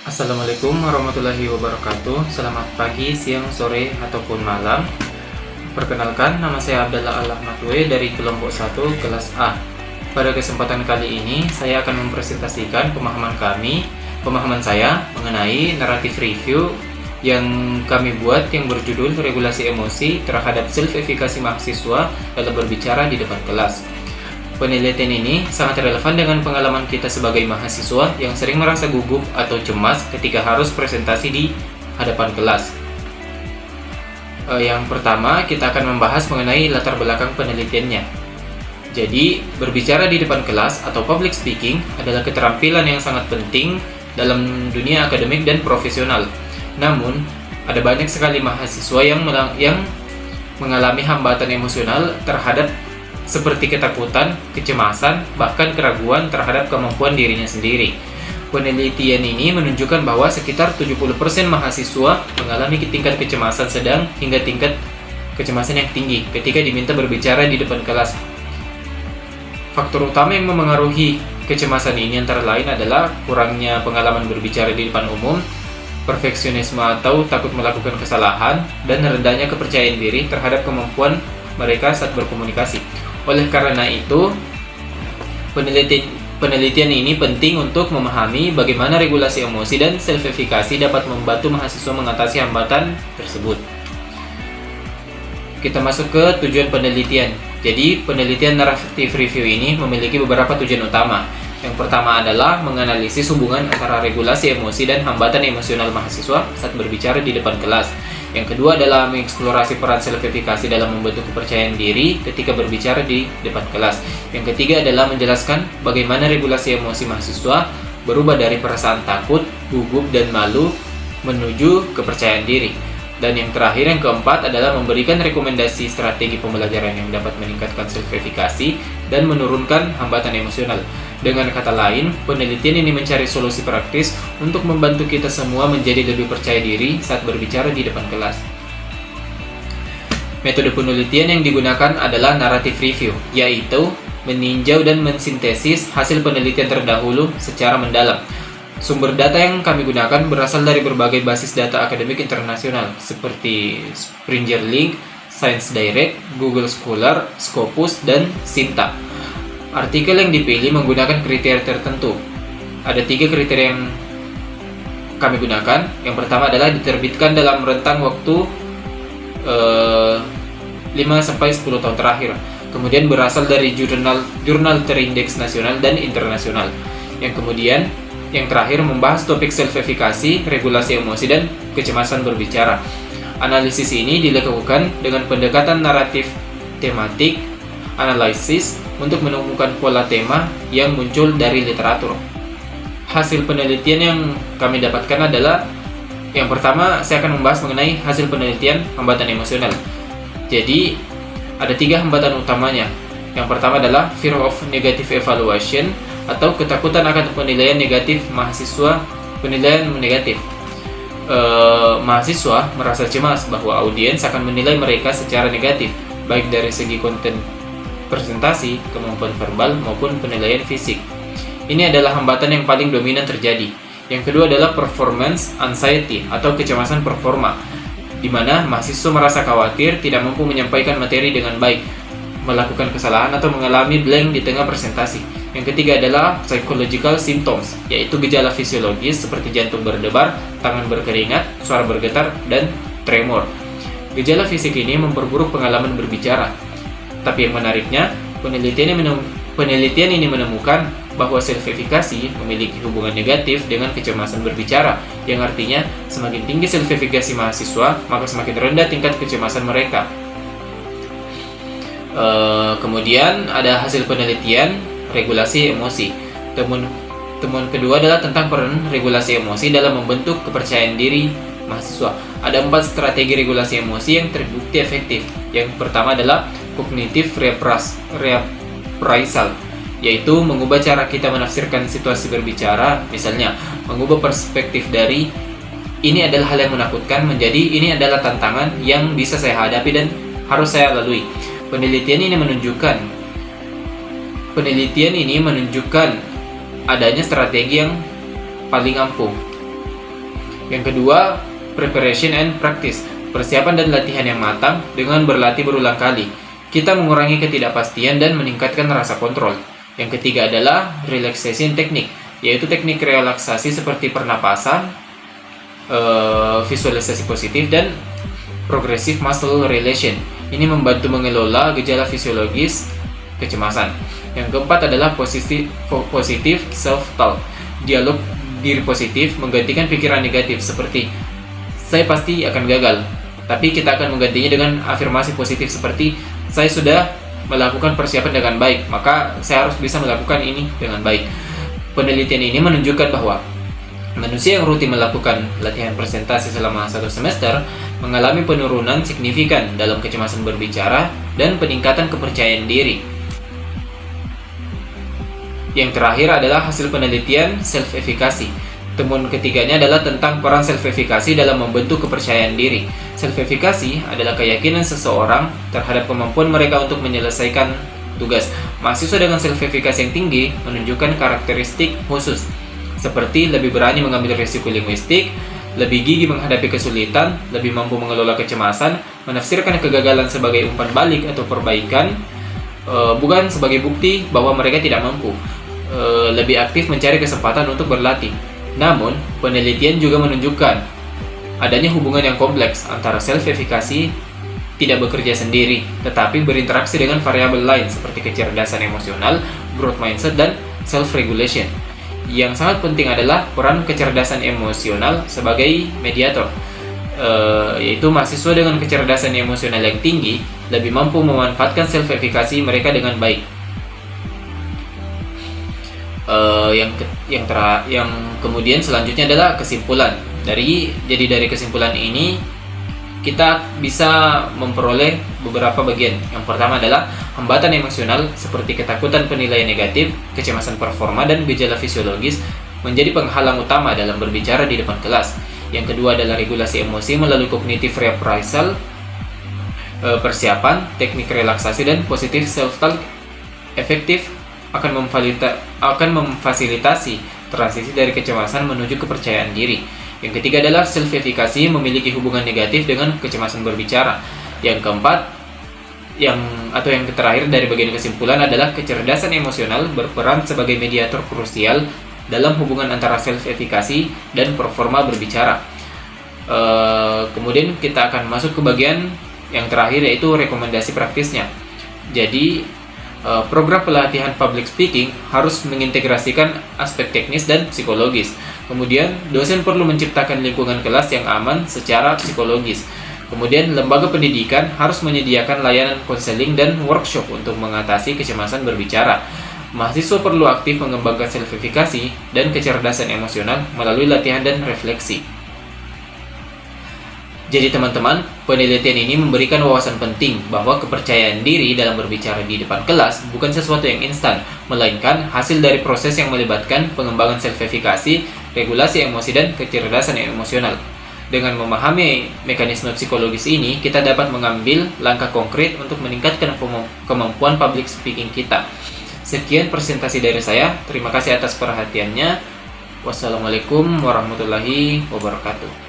Assalamualaikum warahmatullahi wabarakatuh. Selamat pagi, siang, sore, ataupun malam. Perkenalkan, nama saya Abdallah Al-Ahmadwe dari kelompok 1 kelas A. Pada kesempatan kali ini, saya akan mempresentasikan pemahaman saya mengenai naratif review yang kami buat yang berjudul Regulasi Emosi terhadap Self-Efikasi Mahasiswa dalam Berbicara di Depan Kelas. Penelitian ini sangat relevan dengan pengalaman kita sebagai mahasiswa yang sering merasa gugup atau cemas ketika harus presentasi di hadapan kelas. Yang pertama, kita akan membahas mengenai latar belakang penelitiannya. Jadi, berbicara di depan kelas atau public speaking adalah keterampilan yang sangat penting dalam dunia akademik dan profesional. Namun, ada banyak sekali mahasiswa yang mengalami hambatan emosional terhadap seperti ketakutan, kecemasan, bahkan keraguan terhadap kemampuan dirinya sendiri. Penelitian ini menunjukkan bahwa sekitar 70% mahasiswa mengalami tingkat kecemasan sedang hingga tingkat kecemasan yang tinggi ketika diminta berbicara di depan kelas. Faktor utama yang memengaruhi kecemasan ini antara lain adalah kurangnya pengalaman berbicara di depan umum, perfeksionisme atau takut melakukan kesalahan, dan rendahnya kepercayaan diri terhadap kemampuan mereka saat berkomunikasi. Oleh karena itu, penelitian ini penting untuk memahami bagaimana regulasi emosi dan self-efikasi dapat membantu mahasiswa mengatasi hambatan tersebut. Kita masuk ke tujuan penelitian. Jadi, penelitian naratif review ini memiliki beberapa tujuan utama. Yang pertama adalah menganalisis hubungan antara regulasi emosi dan hambatan emosional mahasiswa saat berbicara di depan kelas. Yang kedua adalah mengeksplorasi peran self-efikasi dalam membentuk kepercayaan diri ketika berbicara di depan kelas. Yang ketiga adalah menjelaskan bagaimana regulasi emosi mahasiswa berubah dari perasaan takut, gugup, dan malu menuju kepercayaan diri. Dan yang terakhir, yang keempat adalah memberikan rekomendasi strategi pembelajaran yang dapat meningkatkan self-efikasi dan menurunkan hambatan emosional. Dengan kata lain, penelitian ini mencari solusi praktis untuk membantu kita semua menjadi lebih percaya diri saat berbicara di depan kelas. Metode penelitian yang digunakan adalah narrative review, yaitu meninjau dan mensintesis hasil penelitian terdahulu secara mendalam. Sumber data yang kami gunakan berasal dari berbagai basis data akademik internasional seperti Springer Link, Science Direct, Google Scholar, Scopus, dan Sinta. Artikel yang dipilih menggunakan kriteria tertentu. Ada 3 kriteria yang kami gunakan. Yang pertama adalah diterbitkan dalam rentang waktu 5-10 tahun terakhir. Kemudian berasal dari jurnal terindeks nasional dan internasional. Yang terakhir membahas topik self-efikasi, regulasi emosi, dan kecemasan berbicara. Analisis ini dilakukan dengan pendekatan naratif tematik analisis untuk menemukan pola tema yang muncul dari literatur. Hasil penelitian yang kami dapatkan adalah, yang pertama saya akan membahas mengenai hasil penelitian hambatan emosional. Jadi ada 3 hambatan utamanya. Yang pertama adalah fear of negative evaluation atau ketakutan akan penilaian negatif mahasiswa. Mahasiswa merasa cemas bahwa audiens akan menilai mereka secara negatif, baik dari segi konten presentasi, kemampuan verbal, maupun penilaian fisik. Ini adalah hambatan yang paling dominan terjadi. Yang kedua adalah performance anxiety atau kecemasan performa, di mana mahasiswa merasa khawatir tidak mampu menyampaikan materi dengan baik, melakukan kesalahan, atau mengalami blank di tengah presentasi. Yang ketiga adalah psychological symptoms, yaitu gejala fisiologis seperti jantung berdebar, tangan berkeringat, suara bergetar, dan tremor. Gejala fisik ini memperburuk pengalaman berbicara. Tapi yang menariknya, penelitian ini menemukan bahwa self-efikasi memiliki hubungan negatif dengan kecemasan berbicara, yang artinya semakin tinggi self-efikasi mahasiswa, maka semakin rendah tingkat kecemasan mereka. Kemudian ada hasil penelitian regulasi emosi. Temuan kedua adalah tentang peran regulasi emosi dalam membentuk kepercayaan diri mahasiswa. Ada 4 strategi regulasi emosi yang terbukti efektif. Yang pertama adalah cognitive reappraisal, yaitu mengubah cara kita menafsirkan situasi berbicara. Misalnya, mengubah perspektif dari ini adalah hal yang menakutkan menjadi ini adalah tantangan yang bisa saya hadapi dan harus saya lalui. Penelitian ini menunjukkan adanya strategi yang paling ampuh. Yang kedua, preparation and practice, persiapan dan latihan yang matang dengan berlatih berulang kali. Kita mengurangi ketidakpastian dan meningkatkan rasa kontrol. Yang ketiga adalah relaxation technique, yaitu teknik relaksasi seperti pernapasan, visualisasi positif, dan progressive muscle relaxation. Ini membantu mengelola gejala fisiologis kecemasan. Yang keempat adalah positive self-talk, dialog diri positif menggantikan pikiran negatif seperti saya pasti akan gagal, tapi kita akan menggantinya dengan afirmasi positif seperti saya sudah melakukan persiapan dengan baik, maka saya harus bisa melakukan ini dengan baik. Penelitian ini menunjukkan bahwa manusia yang rutin melakukan latihan presentasi selama 1 semester mengalami penurunan signifikan dalam kecemasan berbicara dan peningkatan kepercayaan diri. Yang terakhir adalah hasil penelitian self-efficacy. Temuan ketiganya adalah tentang peran self-efficacy dalam membentuk kepercayaan diri. Self-efficacy adalah keyakinan seseorang terhadap kemampuan mereka untuk menyelesaikan tugas. Mahasiswa dengan self-efficacy yang tinggi menunjukkan karakteristik khusus, seperti lebih berani mengambil risiko linguistik, lebih gigih menghadapi kesulitan, lebih mampu mengelola kecemasan, menafsirkan kegagalan sebagai umpan balik atau perbaikan, bukan sebagai bukti bahwa mereka tidak mampu, lebih aktif mencari kesempatan untuk berlatih. Namun, penelitian juga menunjukkan adanya hubungan yang kompleks antara self-efficacy tidak bekerja sendiri, tetapi berinteraksi dengan variabel lain seperti kecerdasan emosional, growth mindset, dan self-regulation. Yang sangat penting adalah peran kecerdasan emosional sebagai mediator, yaitu mahasiswa dengan kecerdasan emosional yang tinggi lebih mampu memanfaatkan self-efficacy mereka dengan baik. Yang kemudian selanjutnya adalah kesimpulan. Jadi dari kesimpulan ini kita bisa memperoleh beberapa bagian. Yang pertama adalah hambatan emosional seperti ketakutan penilaian negatif, kecemasan performa, dan gejala fisiologis menjadi penghalang utama dalam berbicara di depan kelas. Yang kedua adalah regulasi emosi melalui cognitive reappraisal, persiapan, teknik relaksasi, dan positive self-talk efektif akan memfasilitasi transisi dari kecemasan menuju kepercayaan diri. Yang ketiga adalah self-efficacy memiliki hubungan negatif dengan kecemasan berbicara. Yang keempat, yang terakhir dari bagian kesimpulan adalah kecerdasan emosional berperan sebagai mediator krusial dalam hubungan antara self-efficacy dan performa berbicara. Kemudian kita akan masuk ke bagian yang terakhir, yaitu rekomendasi praktisnya. Jadi program pelatihan public speaking harus mengintegrasikan aspek teknis dan psikologis. Kemudian, dosen perlu menciptakan lingkungan kelas yang aman secara psikologis. Kemudian, lembaga pendidikan harus menyediakan layanan konseling dan workshop untuk mengatasi kecemasan berbicara. Mahasiswa perlu aktif mengembangkan self-efficacy dan kecerdasan emosional melalui latihan dan refleksi. Jadi teman-teman, penelitian ini memberikan wawasan penting bahwa kepercayaan diri dalam berbicara di depan kelas bukan sesuatu yang instan, melainkan hasil dari proses yang melibatkan pengembangan self-efficacy, regulasi emosi, dan kecerdasan emosional. Dengan memahami mekanisme psikologis ini, kita dapat mengambil langkah konkret untuk meningkatkan kemampuan public speaking kita. Sekian presentasi dari saya, terima kasih atas perhatiannya. Wassalamualaikum warahmatullahi wabarakatuh.